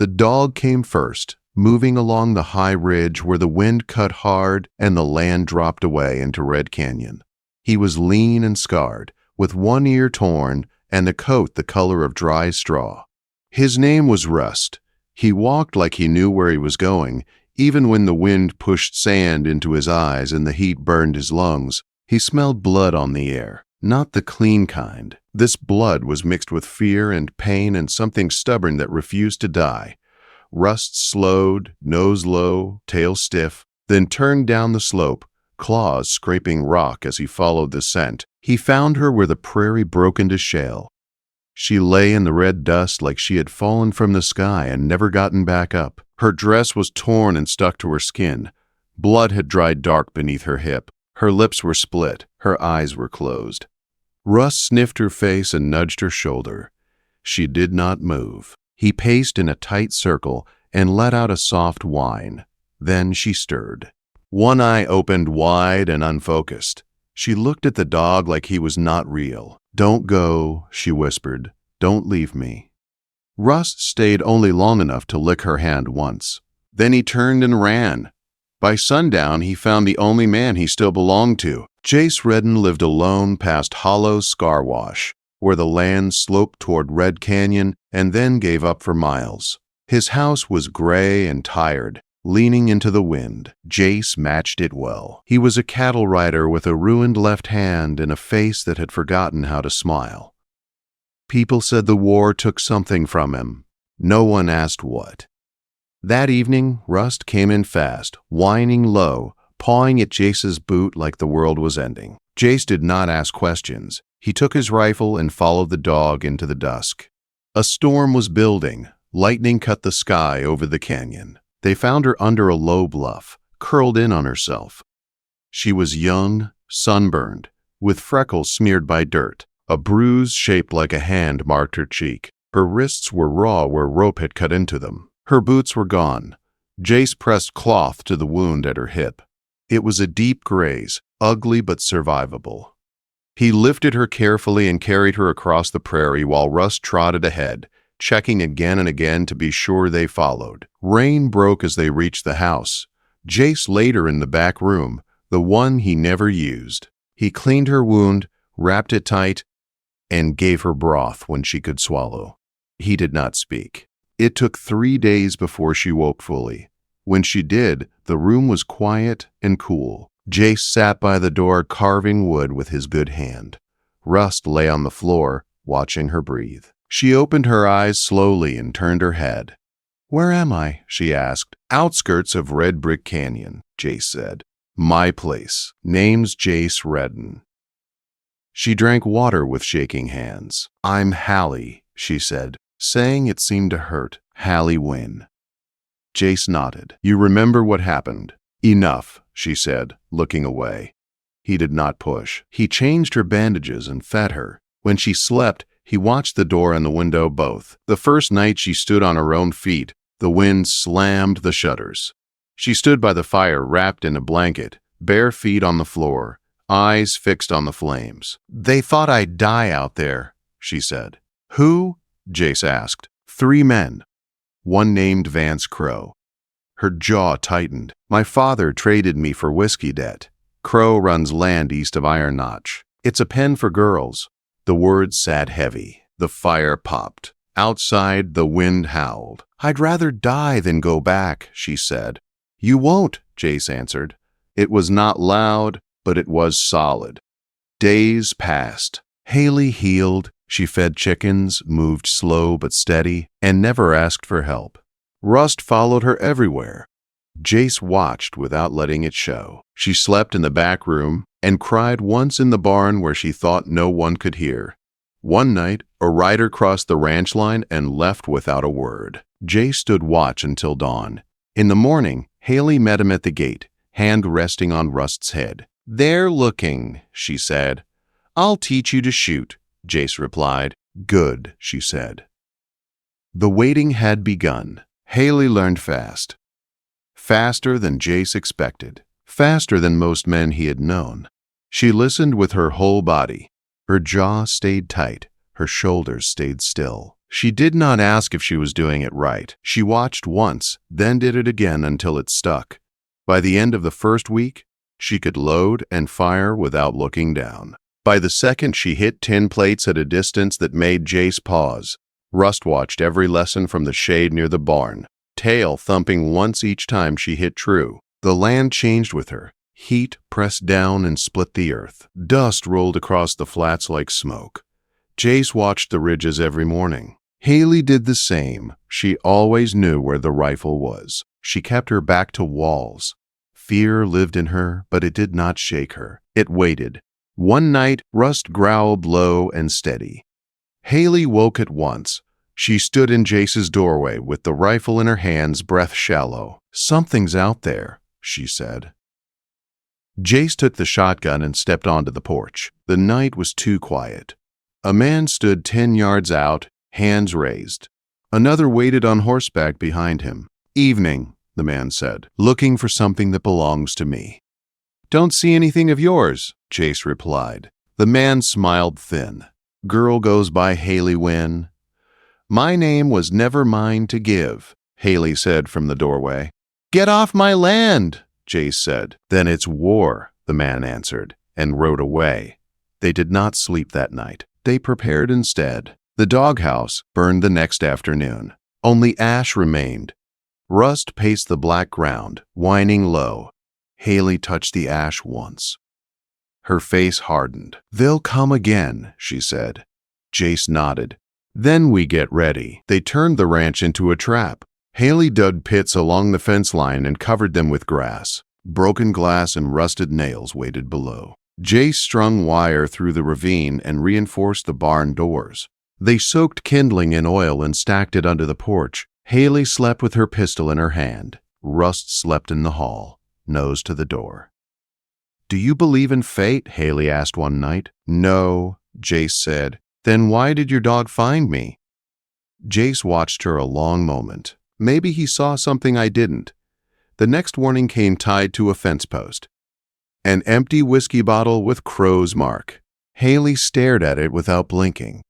The dog came first, moving along the high ridge where the wind cut hard and the land dropped away into Red Canyon. He was lean and scarred, with one ear torn and a coat the color of dry straw. His name was Rust. He walked like he knew where he was going, even when the wind pushed sand into his eyes and the heat burned his lungs. He smelled blood on the air, not the clean kind. This blood was mixed with fear and pain and something stubborn that refused to die. Rust slowed, nose low, tail stiff, then turned down the slope, claws scraping rock as he followed the scent. He found her where the prairie broke into shale. She lay in the red dust like she had fallen from the sky and never gotten back up. Her dress was torn and stuck to her skin. Blood had dried dark beneath her hip. Her lips were split. Her eyes were closed. Rust sniffed her face and nudged her shoulder. She did not move. He paced in a tight circle and let out a soft whine. Then she stirred. One eye opened wide and unfocused. She looked at the dog like he was not real. "Don't go," she whispered. "Don't leave me." Rust stayed only long enough to lick her hand once. Then he turned and ran. By sundown, he found the only man he still belonged to. Jace Redden lived alone past Hollow Scarwash, where the land sloped toward Red Canyon and then gave up for miles. His house was gray and tired, leaning into the wind. Jace matched it well. He was a cattle rider with a ruined left hand and a face that had forgotten how to smile. People said the war took something from him. No one asked what. That evening, Rust came in fast, whining low, pawing at Jace's boot like the world was ending. Jace did not ask questions. He took his rifle and followed the dog into the dusk. A storm was building. Lightning cut the sky over the canyon. They found her under a low bluff, curled in on herself. She was young, sunburned, with freckles smeared by dirt. A bruise shaped like a hand marked her cheek. Her wrists were raw where rope had cut into them. Her boots were gone. Jace pressed cloth to the wound at her hip. It was a deep graze, ugly but survivable. He lifted her carefully and carried her across the prairie while Rust trotted ahead, checking again and again to be sure they followed. Rain broke as they reached the house. Jace laid her in the back room, the one he never used. He cleaned her wound, wrapped it tight, and gave her broth when she could swallow. He did not speak. It took 3 days before she woke fully. When she did, the room was quiet and cool. Jace sat by the door carving wood with his good hand. Rust lay on the floor, watching her breathe. She opened her eyes slowly and turned her head. "Where am I?" she asked. "Outskirts of Red Brick Canyon," Jace said. "My place. Name's Jace Redden." She drank water with shaking hands. "I'm Halie," she said, saying it seemed to hurt. "Halie Wynn." Jace nodded. "You remember what happened?" "Enough," she said, looking away. He did not push. He changed her bandages and fed her. When she slept, he watched the door and the window both. The first night she stood on her own feet, the wind slammed the shutters. She stood by the fire wrapped in a blanket, bare feet on the floor, eyes fixed on the flames. "They thought I'd die out there," she said. "Who?" Jace asked. 3 men. One named Vance Crow. Her jaw tightened. "My father traded me for whiskey debt. Crow runs land east of Iron Notch. It's a pen for girls." The words sat heavy. The fire popped. Outside, the wind howled. "I'd rather die than go back," she said. "You won't," Jace answered. It was not loud, but it was solid. Days passed. Halie healed. She fed chickens, moved slow but steady, and never asked for help. Rust followed her everywhere. Jace watched without letting it show. She slept in the back room and cried once in the barn where she thought no one could hear. One night, a rider crossed the ranch line and left without a word. Jace stood watch until dawn. In the morning, Halie met him at the gate, hand resting on Rust's head. "They're looking," she said. "I'll teach you to shoot," Jace replied. "Good," she said. The waiting had begun. Halie learned fast. Faster than Jace expected. Faster than most men he had known. She listened with her whole body. Her jaw stayed tight. Her shoulders stayed still. She did not ask if she was doing it right. She watched once, then did it again until it stuck. By the end of the first week, she could load and fire without looking down. By the second, she hit tin plates at a distance that made Jace pause. Rust watched every lesson from the shade near the barn, tail thumping once each time she hit true. The land changed with her. Heat pressed down and split the earth. Dust rolled across the flats like smoke. Jace watched the ridges every morning. Halie did the same. She always knew where the rifle was. She kept her back to walls. Fear lived in her, but it did not shake her. It waited. One night, Rust growled low and steady. Halie woke at once. She stood in Jace's doorway with the rifle in her hands, breath shallow. "Something's out there," she said. Jace took the shotgun and stepped onto the porch. The night was too quiet. A man stood 10 yards out, hands raised. Another waited on horseback behind him. "Evening," the man said, "looking for something that belongs to me." "Don't see anything of yours," Jace replied. The man smiled thin. "Girl goes by Halie Wynn." "My name was never mine to give," Halie said from the doorway. "Get off my land," Jace said. "Then it's war," the man answered, and rode away. They did not sleep that night. They prepared instead. The doghouse burned the next afternoon. Only ash remained. Rust paced the black ground, whining low. Halie touched the ash once. Her face hardened. "They'll come again," she said. Jace nodded. "Then we get ready." They turned the ranch into a trap. Halie dug pits along the fence line and covered them with grass. Broken glass and rusted nails waited below. Jace strung wire through the ravine and reinforced the barn doors. They soaked kindling in oil and stacked it under the porch. Halie slept with her pistol in her hand. Rust slept in the hall, nose to the door. "Do you believe in fate?" Halie asked one night. "No," Jace said. "Then why did your dog find me?" Jace watched her a long moment. Maybe he saw something I didn't. The next warning came tied to a fence post. An empty whiskey bottle with Crow's mark. Halie stared at it without blinking.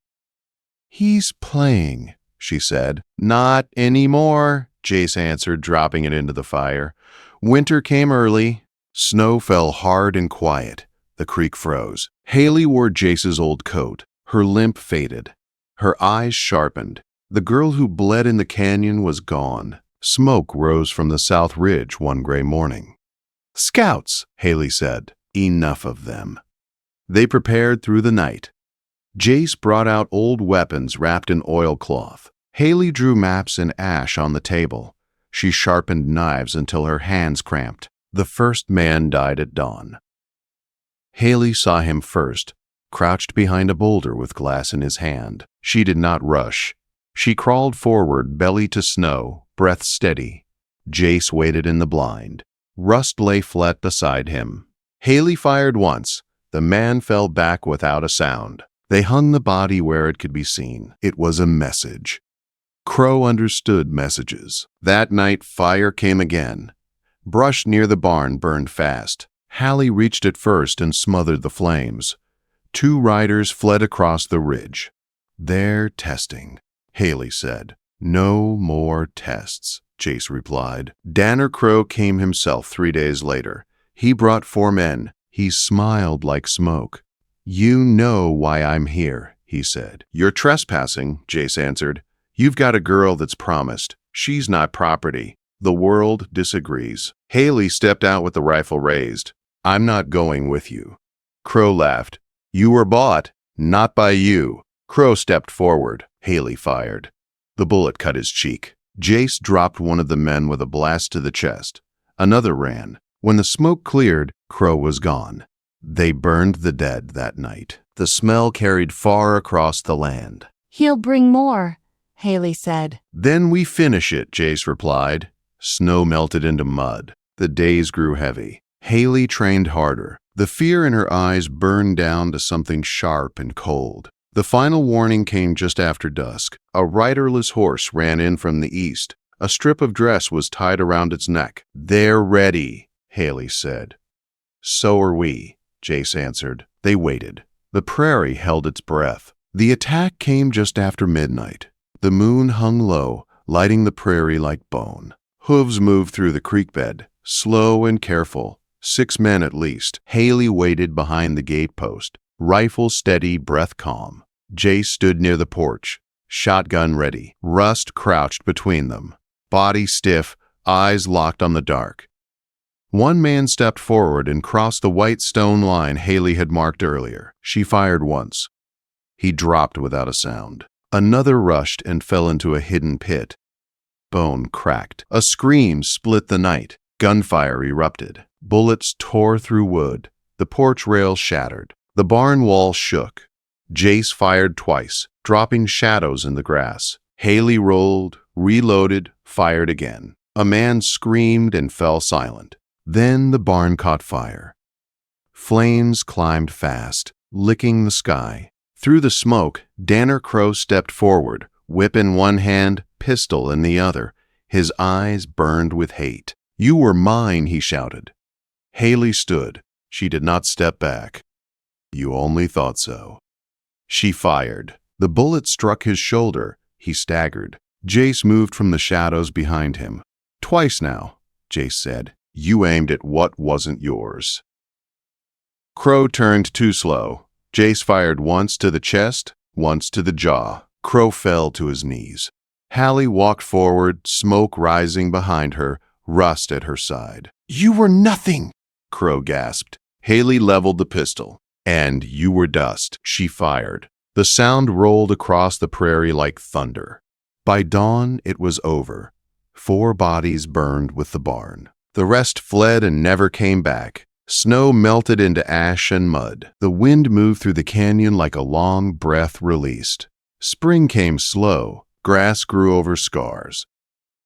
"He's playing," she said. "Not anymore," Jace answered, dropping it into the fire. Winter came early. Snow fell hard and quiet. The creek froze. Halie wore Jace's old coat. Her limp faded. Her eyes sharpened. The girl who bled in the canyon was gone. Smoke rose from the south ridge one gray morning. "Scouts," Halie said. "Enough of them." They prepared through the night. Jace brought out old weapons wrapped in oilcloth. Halie drew maps and ash on the table. She sharpened knives until her hands cramped. The first man died at dawn. Halie saw him first, crouched behind a boulder with glass in his hand. She did not rush. She crawled forward, belly to snow, breath steady. Jace waited in the blind. Rust lay flat beside him. Halie fired once. The man fell back without a sound. They hung the body where it could be seen. It was a message. Crow understood messages. That night, fire came again. Brush near the barn burned fast. Halie reached it first and smothered the flames. 2 riders fled across the ridge. "They're testing," Halie said. "No more tests," Jace replied. Danner Crow came himself 3 days later. He brought 4 men. He smiled like smoke. "You know why I'm here," he said. "You're trespassing," Jace answered. "You've got a girl that's promised. She's not property. The world disagrees." Halie stepped out with the rifle raised. "I'm not going with you." Crow laughed. "You were bought, not by you." Crow stepped forward. Halie fired. The bullet cut his cheek. Jace dropped one of the men with a blast to the chest. Another ran. When the smoke cleared, Crow was gone. They burned the dead that night. The smell carried far across the land. "He'll bring more," Halie said. "Then we finish it," Jace replied. Snow melted into mud. The days grew heavy. Halie trained harder. The fear in her eyes burned down to something sharp and cold. The final warning came just after dusk. A riderless horse ran in from the east. A strip of dress was tied around its neck. "They're ready," Halie said. "So are we," Jace answered. They waited. The prairie held its breath. The attack came just after midnight. The moon hung low, lighting the prairie like bone. Hooves moved through the creek bed, slow and careful. 6 men at least. Halie waited behind the gate post, rifle steady, breath calm. Jace stood near the porch, shotgun ready. Rust crouched between them, body stiff, eyes locked on the dark. One man stepped forward and crossed the white stone line Halie had marked earlier. She fired once. He dropped without a sound. Another rushed and fell into a hidden pit. Bone cracked. A scream split the night. Gunfire erupted. Bullets tore through wood. The porch rail shattered. The barn wall shook. Jace fired twice, dropping shadows in the grass. Halie rolled, reloaded, fired again. A man screamed and fell silent. Then the barn caught fire. Flames climbed fast, licking the sky. Through the smoke, Danner Crow stepped forward, whip in one hand, pistol in the other. His eyes burned with hate. "You were mine," he shouted. Halie stood. She did not step back. "You only thought so." She fired. The bullet struck his shoulder. He staggered. Jace moved from the shadows behind him. "Twice now," Jace said. "You aimed at what wasn't yours." Crow turned too slow. Jace fired once to the chest, once to the jaw. Crow fell to his knees. Halie walked forward, smoke rising behind her, rust at her side. "You were nothing," Crow gasped. Halie leveled the pistol. "And you were dust," she fired. The sound rolled across the prairie like thunder. By dawn, it was over. 4 bodies burned with the barn. The rest fled and never came back. Snow melted into ash and mud. The wind moved through the canyon like a long breath released. Spring came slow. Grass grew over scars.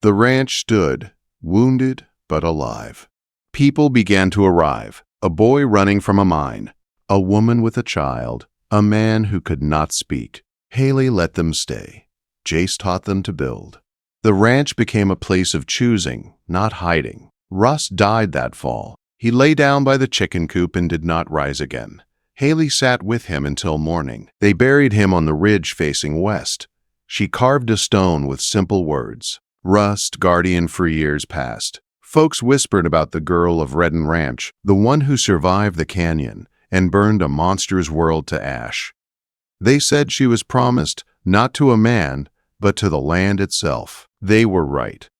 The ranch stood, wounded but alive. People began to arrive. A boy running from a mine. A woman with a child. A man who could not speak. Halie let them stay. Jace taught them to build. The ranch became a place of choosing, not hiding. Russ died that fall. He lay down by the chicken coop and did not rise again. Halie sat with him until morning. They buried him on the ridge facing west. She carved a stone with simple words. Rust, guardian for years past. Folks whispered about the girl of Redden Ranch, the one who survived the canyon and burned a monster's world to ash. They said she was promised not to a man, but to the land itself. They were right.